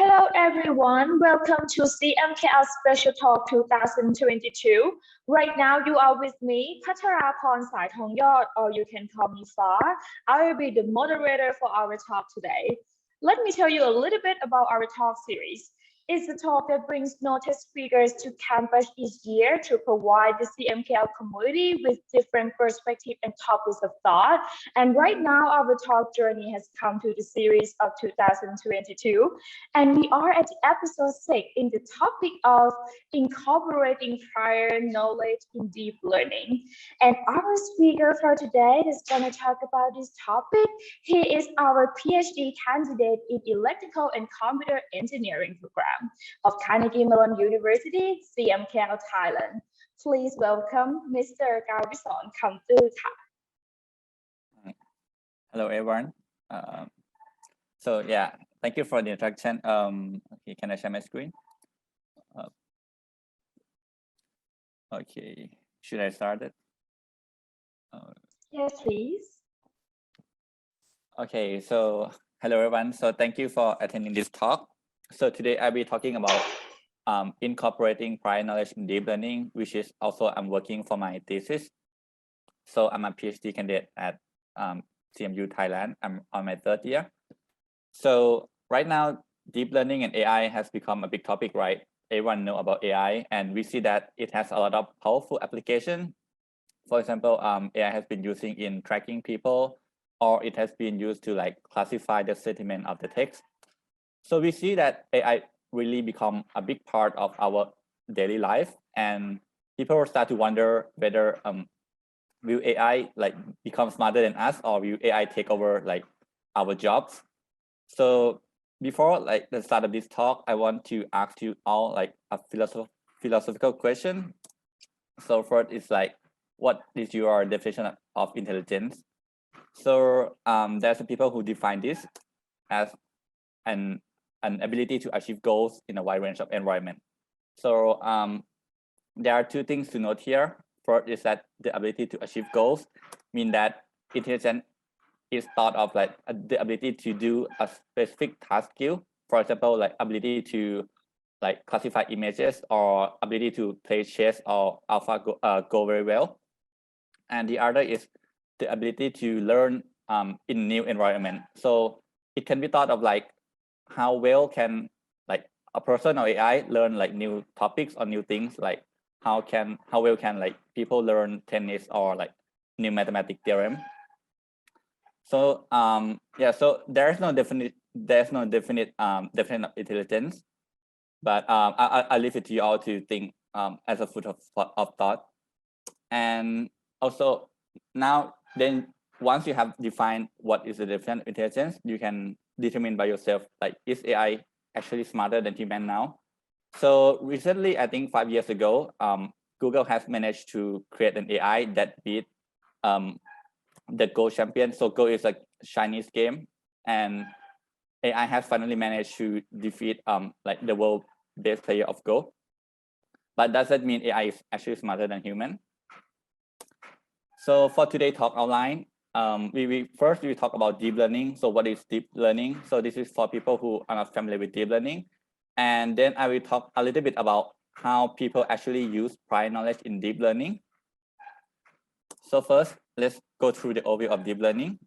Hello everyone, welcome to CMKL Special Talk 2022. Right now you are with me, Pataraporn Saithongyot, or you can call me Far. I will be the moderator for our talk today. Let me tell you a little bit about our talk series. It's a talk that brings noted speakers to campus each year to provide the CMKL community with different perspectives and topics of thought. And right now, our talk journey has come to the series of 2022. And we are at episode 6 in the topic of incorporating prior knowledge in deep learning. And our speaker for today is going to talk about this topic. He is our PhD candidate in Electrical and Computer Engineering program of Carnegie Mellon University, CMKL, Thailand. Please welcome Mr. Gavisorn Kamtu. Hello, everyone. Thank you for the introduction. Okay, can I share my screen? Okay, should I start it? Yes, please. Okay, so hello, everyone. So thank you for attending this talk. So today I'll be talking about incorporating prior knowledge in deep learning, which is also I'm working for my thesis. So I'm a PhD candidate at CMU Thailand. I'm on my 3rd year. So right now, deep learning and AI has become a big topic, right? Everyone know about AI, and we see that it has a lot of powerful application. For example, AI has been using in tracking people, or it has been used to like classify the sentiment of the text. So we see that AI really become a big part of our daily life, and people will start to wonder whether will AI like become smarter than us, or will AI take over like our jobs? So before like the start of this talk, I want to ask you all like a philosophical question. So first is like, what is your definition of intelligence? So there's people who define this as an ability to achieve goals in a wide range of environment. So there are two things to note here. First is that the ability to achieve goals mean that intelligence is thought of like the ability to do a specific task skill. For example, like ability to like classify images, or ability to play chess or AlphaGo very well. And the other is the ability to learn in new environment. So it can be thought of like how well can like a person or AI learn like new topics or new things, like how well can like people learn tennis or like new mathematical theorem. So so there's no definite definition of intelligence, but I leave it to you all to think as a food of thought. And also now then, once you have defined what is the definition of intelligence, you can determine by yourself, like, is AI actually smarter than human now? So recently, I think 5 years ago, Google has managed to create an AI that beat the Go champion. So Go is a Chinese game, and AI has finally managed to defeat like the world best player of Go. But does that mean AI is actually smarter than human? So for today's talk outline, we talk about deep learning. So what is deep learning? So this is for people who are not familiar with deep learning. And then I will talk a little bit about how people actually use prior knowledge in deep learning. So first, let's go through the overview of deep learning.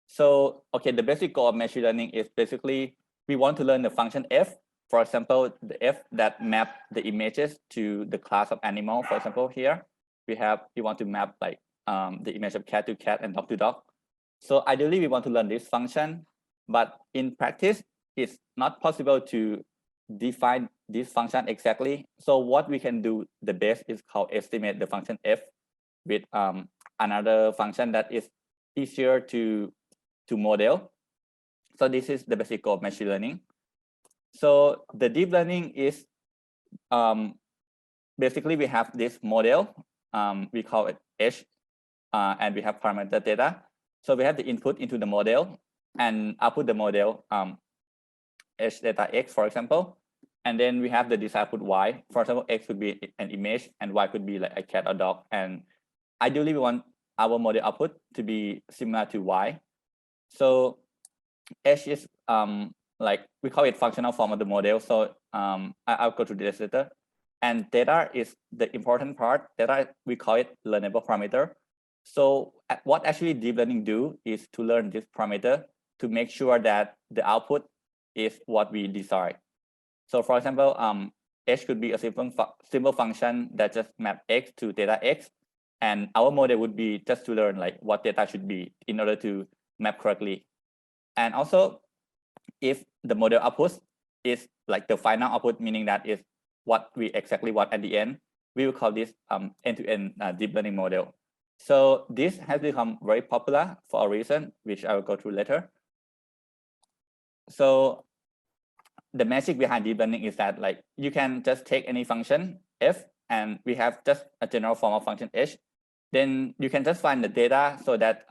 So, okay, the basic goal of machine learning is basically we want to learn the function f. For example, the f that map the images to the class of animal. For example, here we want to map like the image of cat to cat and dog to dog. So ideally, we want to learn this function, but in practice, it's not possible to define this function exactly. So what we can do the best is called estimate the function f with another function that is easier to model. So this is the basic goal of machine learning. So the deep learning is basically we have this model, we call it H, and we have parameter data. So we have the input into the model and output the model H data X, for example, and then we have the desired output Y. For example, X could be an image and Y could be like a cat or dog. And ideally, we want our model output to be similar to Y. So H is like we call it functional form of the model. So I'll go to this later. And data is the important part. Data, we call it learnable parameter. So what actually deep learning do is to learn this parameter to make sure that the output is what we desire. So for example, h could be a simple function that just map x to data x. And our model would be just to learn like what data should be in order to map correctly. And also, if the model output is like the final output, meaning that is what we exactly want at the end, we will call this end-to-end deep learning model. So this has become very popular for a reason, which I will go through later. So the magic behind deep learning is that like you can just take any function f, and we have just a general form of function h. Then you can just find the data so that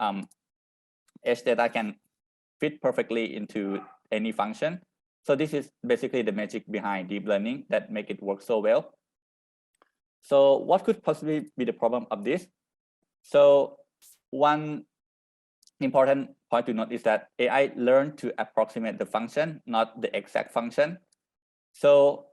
h data can fit perfectly into any function. So this is basically the magic behind deep learning that make it work so well. So what could possibly be the problem of this? So one important point to note is that AI learn to approximate the function, not the exact function. So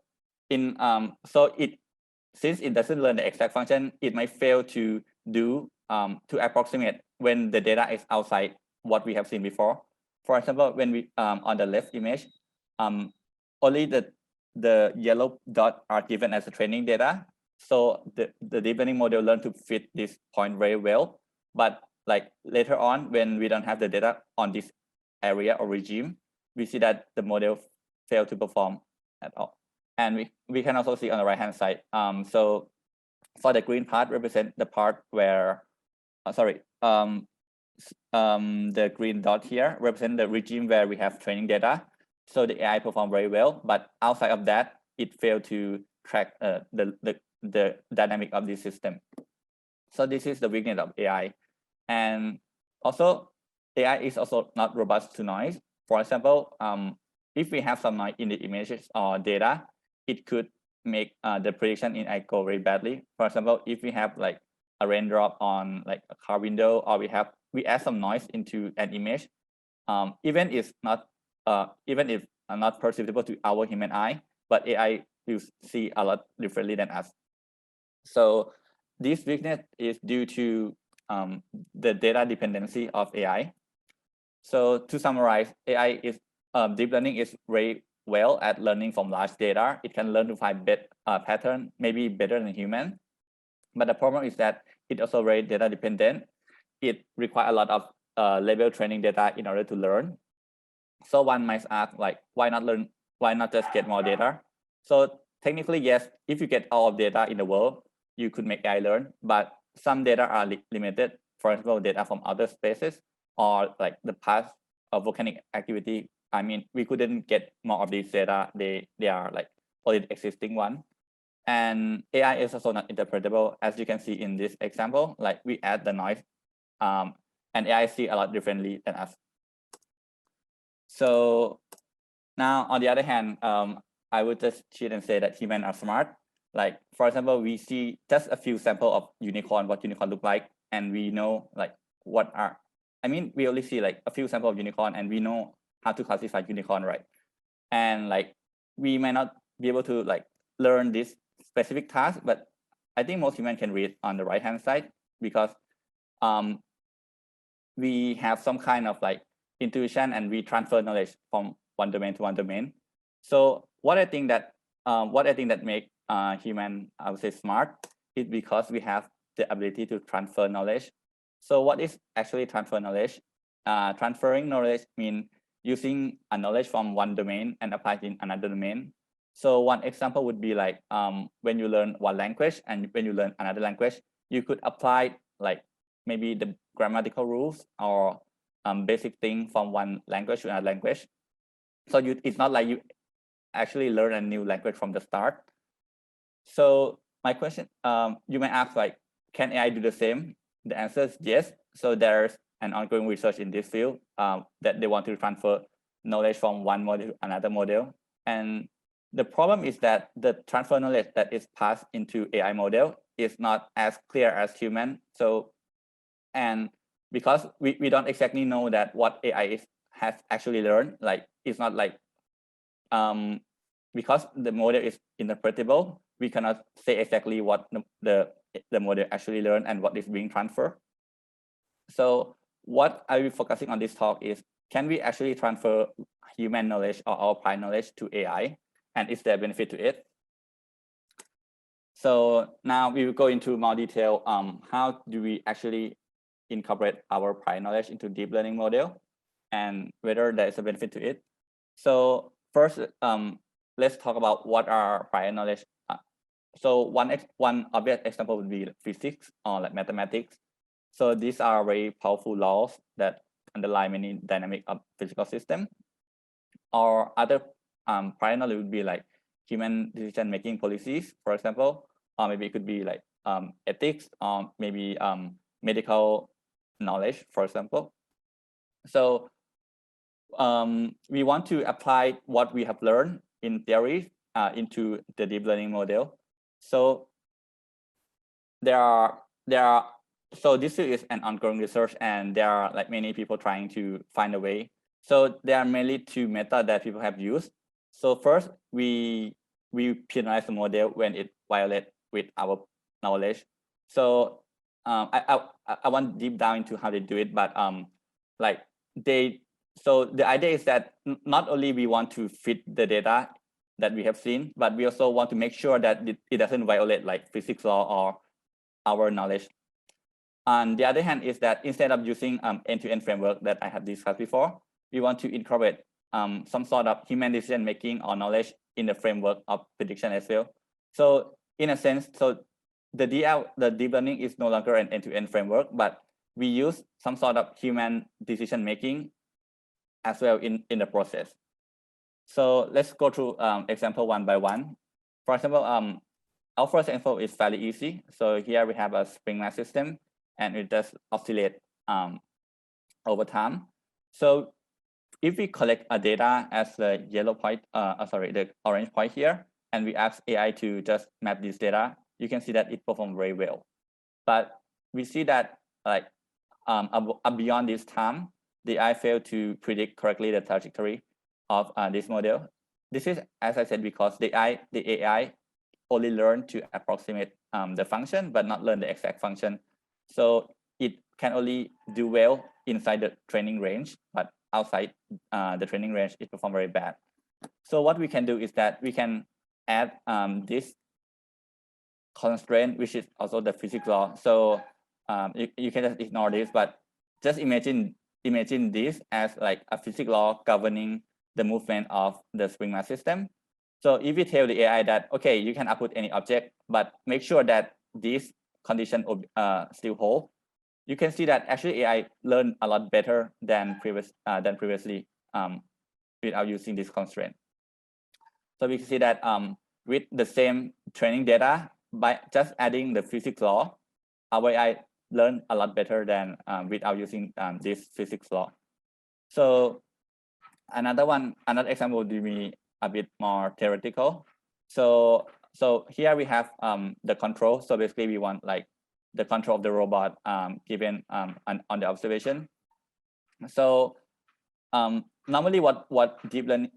since it doesn't learn the exact function, it might fail to do to approximate when the data is outside what we have seen before. For example, when we on the left image, only the yellow dot are given as a training data. So the deep learning model learn to fit this point very well. But like later on, when we don't have the data on this area or regime, we see that the model fail to perform at all. And we can also see on the right hand side. So for the green part represent the part where, the green dot here represent the regime where we have training data. So the AI performed very well, but outside of that, it failed to track the dynamic of the system. So this is the weakness of AI. And also, AI is also not robust to noise. For example, if we have some noise in the images or data, it could make the prediction in AI go very badly. For example, if we have like a raindrop on like a car window, or we add some noise into an image, even if not perceptible to our human eye, but AI will see a lot differently than us. So this weakness is due to the data dependency of AI. So to summarize, AI is deep learning is very well at learning from large data. It can learn to find pattern, maybe better than human. But the problem is that it also very data dependent. It requires a lot of level training data in order to learn. So one might ask, like, why not just get more data? So technically, yes, if you get all of data in the world, you could make AI learn, but some data are limited. For example, data from outer spaces or like the past of volcanic activity. I mean, we couldn't get more of these data. They are like already existing one. And AI is also not interpretable, as you can see in this example. Like we add the noise, and AI see a lot differently than us. So now, on the other hand, I would just cheat and say that humans are smart. Like, for example, we see just a few samples of unicorn, what unicorn look like, and we know like we only see like a few samples of unicorn, and we know how to classify unicorn, right? And like, we might not be able to like learn this specific task, but I think most humans can read on the right-hand side, because we have some kind of like intuition, and we transfer knowledge from one domain to one domain. So what I think that make human, I would say, smart is because we have the ability to transfer knowledge. So what is actually transfer knowledge? Transferring knowledge means using a knowledge from one domain and apply it in another domain. So one example would be like when you learn one language and when you learn another language, you could apply like maybe the grammatical rules or basic thing from one language to another language. So it's not like you actually learn a new language from the start. So my question, you may ask like, can AI do the same? The answer is yes. So there's an ongoing research in this field that they want to transfer knowledge from one model to another model. And the problem is that the transfer knowledge that is passed into AI model is not as clear as human. So, and because we don't exactly know that what AI has actually learned, like it's not like because the model is interpretable, we cannot say exactly what the model actually learned and what is being transferred. So what I will be focusing on this talk is, can we actually transfer human knowledge or our prior knowledge to AI, and is there a benefit to it? So now we will go into more detail. How do we actually incorporate our prior knowledge into deep learning model, and whether there is a benefit to it? So first, let's talk about what are prior knowledge. So one obvious example would be physics or like mathematics. So these are very powerful laws that underlie many dynamic of physical system. Or other prior knowledge would be like human decision-making policies, for example, or maybe it could be like ethics, or maybe medical knowledge, for example. So we want to apply what we have learned in theory into the deep learning model. So so this is an ongoing research, and there are like many people trying to find a way. So there are mainly two methods that people have used. So first, we penalize the model when it violates with our knowledge. So I want deep down into how they do it, but so the idea is that not only we want to fit the data that we have seen, but we also want to make sure that it doesn't violate like physics law or our knowledge. On the other hand, is that instead of using end-to-end framework that I have discussed before, we want to incorporate some sort of human decision making or knowledge in the framework of prediction as well. So in a sense, so the deep learning is no longer an end-to-end framework, but we use some sort of human decision making as well in the process. So let's go through example one by one. For example, our first example is fairly easy. So here we have a spring mass system, and it does oscillate over time. So if we collect a data as the yellow point, the orange point here, and we ask AI to just map this data, you can see that it performs very well. But we see that like beyond this time, the AI failed to predict correctly the trajectory of this model. This is, as I said, because the AI only learned to approximate the function, but not learn the exact function. So it can only do well inside the training range, but outside the training range, it performs very bad. So what we can do is that we can add this constraint, which is also the physics law. So you can just ignore this, but just imagine this as like a physics law governing the movement of the spring mass system. So if we tell the AI that, okay, you can output any object, but make sure that this condition still hold, you can see that actually AI learned a lot better than previously without using this constraint. So we can see that with the same training data, by just adding the physics law, our AI learned a lot better than without using this physics law. So another example would be a bit more theoretical. So here we have the control. So basically we want like the control of the robot given on the observation. So normally what deep learning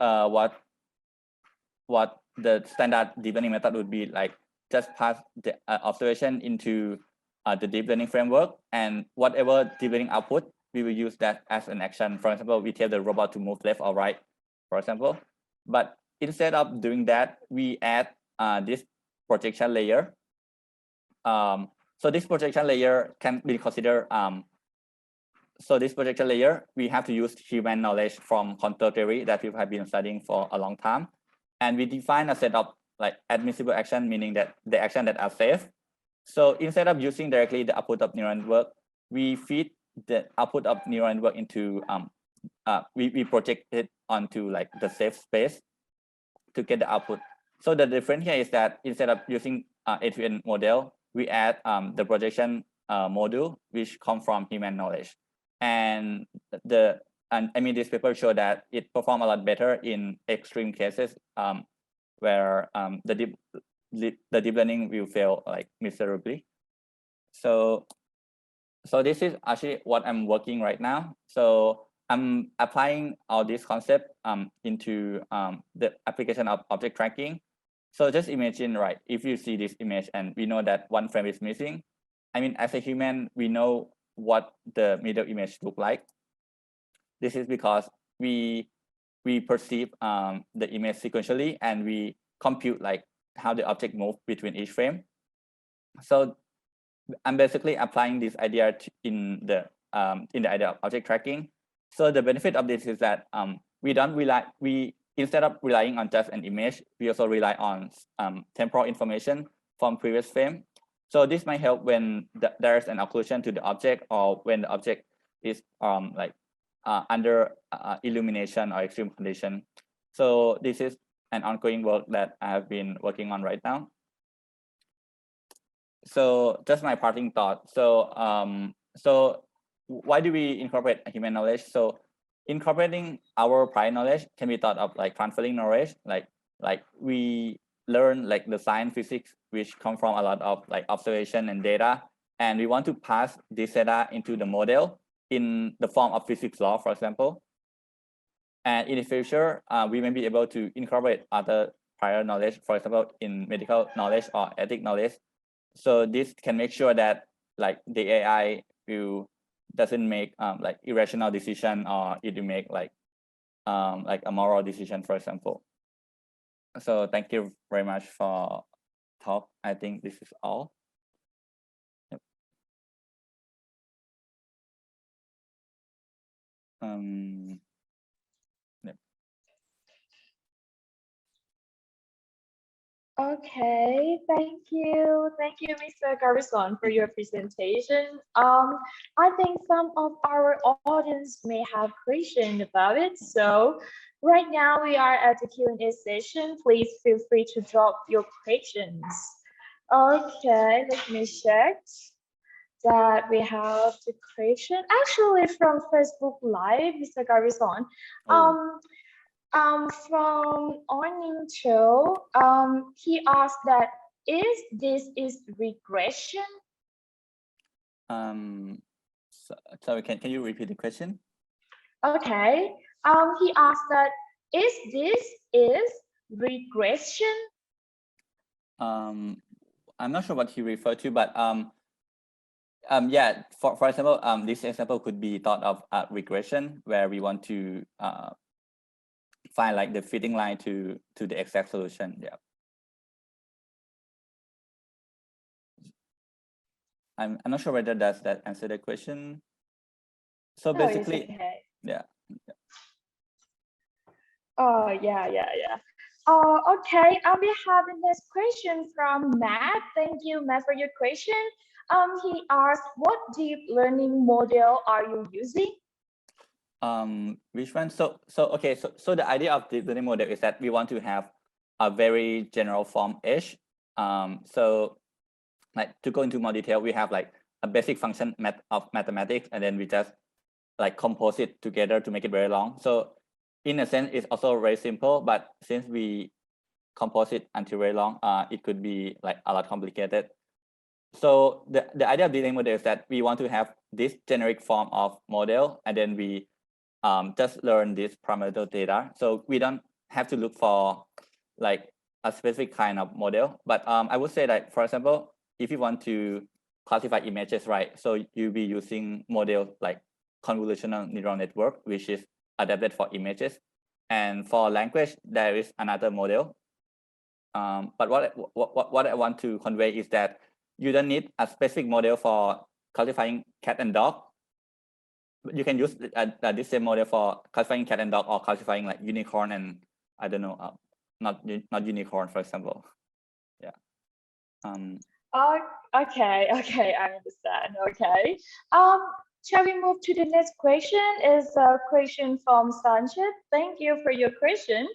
what the standard deep learning method would be like, just pass the observation into the deep learning framework, and whatever deep learning output, we will use that as an action. For example, we tell the robot to move left or right, for example. But instead of doing that, we add this projection layer. So this projection layer can be considered. So this projection layer, we have to use human knowledge from contour theory that people have been studying for a long time, and we define a set of like admissible action, meaning that the action that are safe. So instead of using directly the output of neural network, we feed the output of neural network into we project it onto like the safe space to get the output. So the difference here is that instead of using end-to-end model, we add the projection module, which come from human knowledge. And I mean, this paper showed that it performed a lot better in extreme cases where the deep learning will fail like miserably. So this is actually what I'm working right now. So I'm applying all this concept into the application of object tracking. So just imagine, right, if you see this image and we know that one frame is missing, I mean, as a human, we know what the middle image look like. This is because we perceive the image sequentially and we compute like how the object move between each frame. So I'm basically applying this idea in the idea of object tracking. So the benefit of this is that we instead of relying on just an image, we also rely on temporal information from previous frame. So this might help when there's an occlusion to the object or when the object is under illumination or extreme condition. So this is an ongoing work that I have been working on right now. So just my parting thought. So why do we incorporate human knowledge? So incorporating our prior knowledge can be thought of like transferring knowledge, like we learn like the science physics, which come from a lot of like observation and data, and we want to pass this data into the model in the form of physics law, for example. And in the future, we may be able to incorporate other prior knowledge, for example, in medical knowledge or ethic knowledge. So this can make sure that like the AI doesn't make like irrational decision, or it will make like a moral decision, for example. So thank you very much for talk. I think this is all. Yep. Yep. Okay, thank you, Mr. Garrison, for your presentation. I think some of our audience may have questions about it. So right now we are at the Q&A session. Please feel free to drop your questions. Okay, let me check that we have the question actually from Facebook Live, Mr. Garrison. From Orning Cho, he asked that this is regression? Sorry, can you repeat the question? Okay. He asked that this is regression? I'm not sure what he referred to, but yeah, for example, this example could be thought of regression, where we want to find like the fitting line to the exact solution. Yeah. I'm not sure whether does that answer the question. So basically, okay. Yeah. Oh, yeah. Okay, we have the next question from Matt. Thank you, Matt, for your question. He asked, what deep learning model are you using? Which one? So the idea of deep learning model is that we want to have a very general form ish. So like to go into more detail, we have like a basic function of mathematics, and then we just like compose it together to make it very long. So in a sense, it's also very simple, but since we compose it until very long, it could be like a lot complicated. So the idea of deep learning model is that we want to have this generic form of model, and then we just learn this parameter data. So we don't have to look for like a specific kind of model. But I would say that, for example, if you want to classify images, right? So you'll be using models like convolutional neural network, which is adapted for images. And for language, there is another model. But what I want to convey is that you don't need a specific model for classifying cat and dog. You can use this same model for classifying cat and dog, or classifying like unicorn and I don't know, not unicorn, for example. Yeah. Okay, I understand. Okay. Shall we move to the next question? Is a question from Sanchit. Thank you for your question.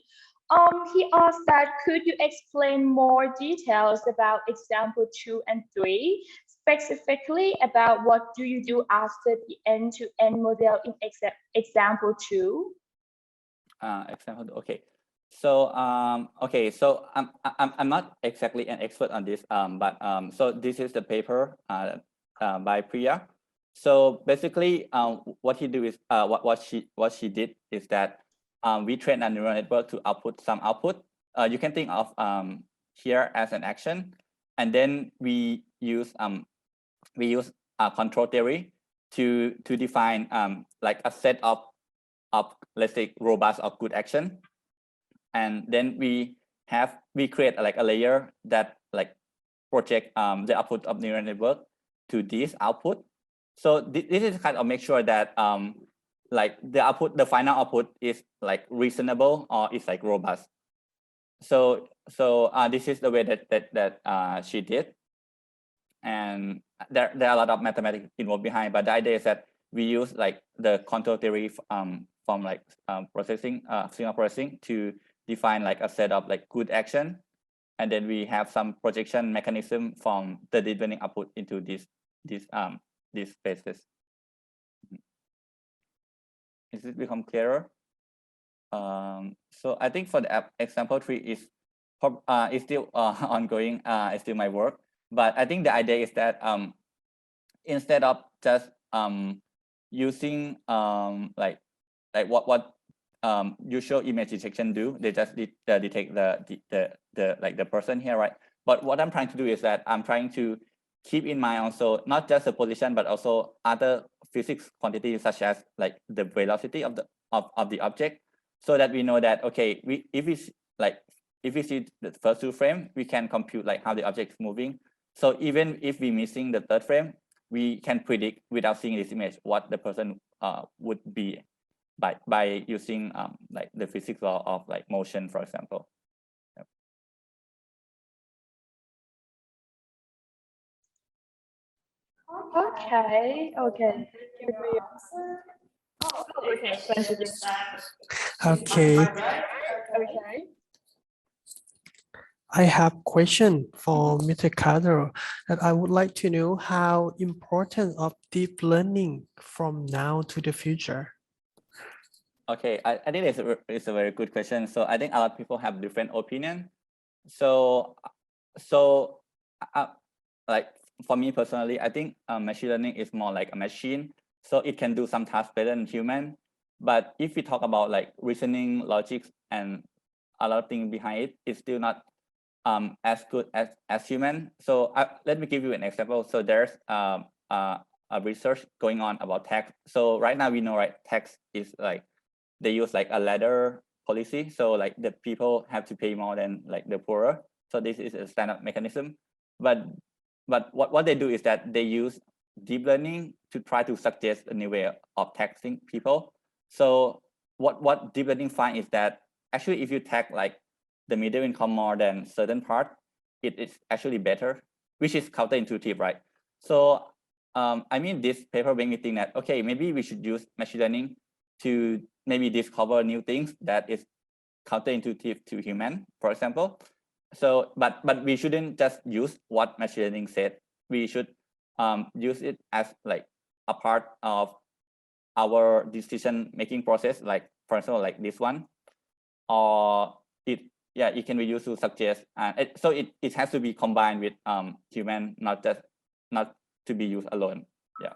He asked that could you explain more details about example 2 and 3, specifically about what do you do after the end-to-end model in example 2? Example, okay. So okay, so I'm not exactly an expert on this, but so this is the paper by Priya. So basically, what he do is what she did is that we train a neural network to output some output. You can think of here as an action, and then we use control theory to define like a set of let's say robust or good action, and then we create like a layer that like project the output of neural network to this output. So this is kind of make sure that like the final output is like reasonable or is like robust. So this is the way that she did, and there are a lot of mathematics involved behind. But the idea is that we use like the control theory from like processing signal processing to define like a set of like good action, and then we have some projection mechanism from the deep learning output into these spaces. Is it become clearer? So I think for the example 3 is still ongoing. It's still my work, but I think the idea is that instead of just using like what usual image detection do, they just detect the person here, right? But what I'm trying to do is that I'm trying to keep in mind also not just the position but also other physics quantities such as like the velocity of the object, so that we know that okay, if we see the first 2 frames, we can compute like how the object is moving. So even if we missing the 3rd frame, we can predict without seeing this image what the person would be by using like the physics law of like motion, for example. Yep. Okay. Thank you for your answer. Okay, continue. Okay, Okay. I have question for Mr. Kader that I would like to know how important of deep learning from now to the future. Okay, I think it's a very good question. So I think a lot of people have different opinion. So like for me personally, I think machine learning is more like a machine, so it can do some tasks better than human. But if we talk about like reasoning, logic, and a lot of things behind it, it's still not as good as human. So let me give you an example. So there's a research going on about tax. So right now we know, right, tax is like they use like a ladder policy. So like the people have to pay more than like the poorer. So this is a standard mechanism. But what they do is that they use deep learning to try to suggest a new way of taxing people. So what deep learning find is that actually if you tax like the middle income more than certain part, it is actually better, which is counterintuitive, right? So I mean, this paper made me think that okay, maybe we should use machine learning to maybe discover new things that is counterintuitive to human, for example. So but we shouldn't just use what machine learning said. We should use it as like a part of our decision making process, like for example like this one, or it can be used to suggest, and so it has to be combined with human, not to be used alone. Yeah,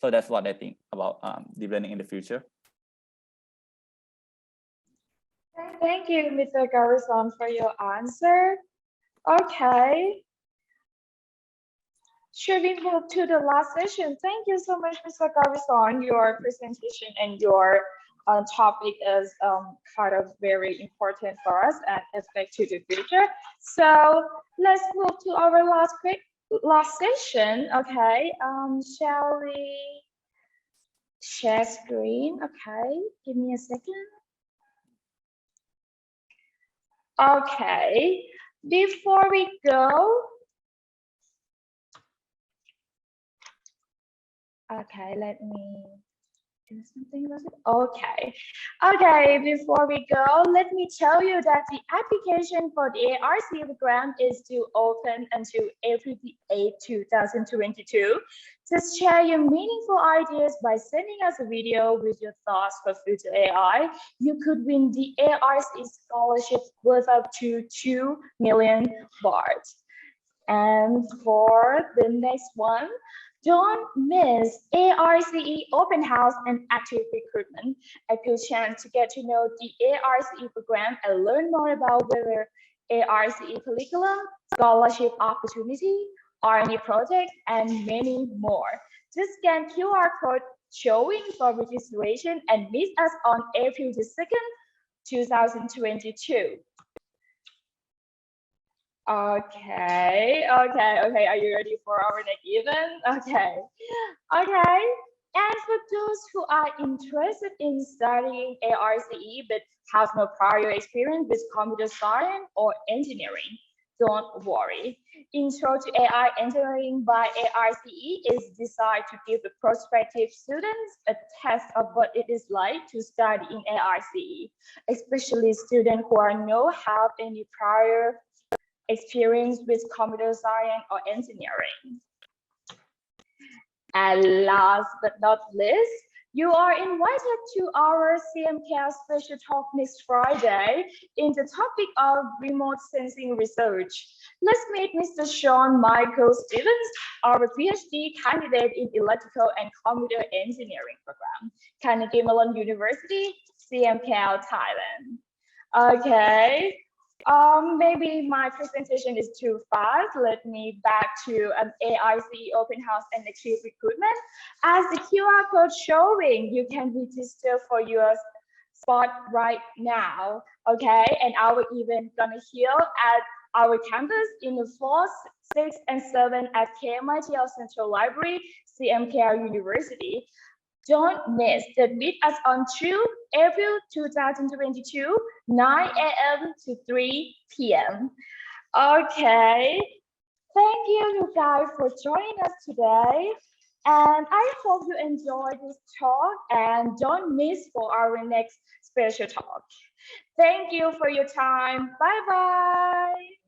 so that's what I think about deep learning in the future. Thank you, Mr. Garrison, for your answer. Okay. Should we move to the last session? Thank you so much, Mr. Garrison. Your presentation and your topic is kind of very important for us and aspect to the future. So let's move to our last session. Okay. Shall we share screen? Okay. Give me a second. Okay. Before we go. Okay, let me do something about it. Okay, before we go, let me tell you that the application for the ARC grant is still open until April 8, 2022. Just share your meaningful ideas by sending us a video with your thoughts for future AI. You could win the ARC scholarship worth up to 2 million baht. And for the next one, Don't miss ARCE Open House and Active Recruitment, a good chance to get to know the ARCE program and learn more about whether ARCE curriculum, scholarship opportunity, R&D projects, and many more. Just scan QR code showing for registration and meet us on April the 2nd, 2022. Okay. Are you ready for our next event? Okay. And for those who are interested in studying ARCE but have no prior experience with computer science or engineering, don't worry. Intro to AI Engineering by ARCE is designed to give the prospective students a test of what it is like to study in ARCE, especially students who are not have any prior experience with computer science or engineering. And last but not least, you are invited to our CMKL Special Talk next Friday in the topic of remote sensing research. Let's meet Mr. Sean Michael Stevens, our PhD candidate in Electrical and Computer Engineering program, Carnegie Mellon University, CMKL, Thailand. Okay. Maybe my presentation is too fast. Let me back to ARCE Open House and Active Recruitment. As the QR code showing, you can register for your spot right now. Okay, and our event gonna here at our campus in the 4th, 6th, and 7th at KMITL Central Library, CMKL University. Don't miss the meet us on 2 April 2022, 9 a.m. to 3 p.m. Okay, thank you guys for joining us today. And I hope you enjoyed this talk and don't miss for our next special talk. Thank you for your time. Bye-bye.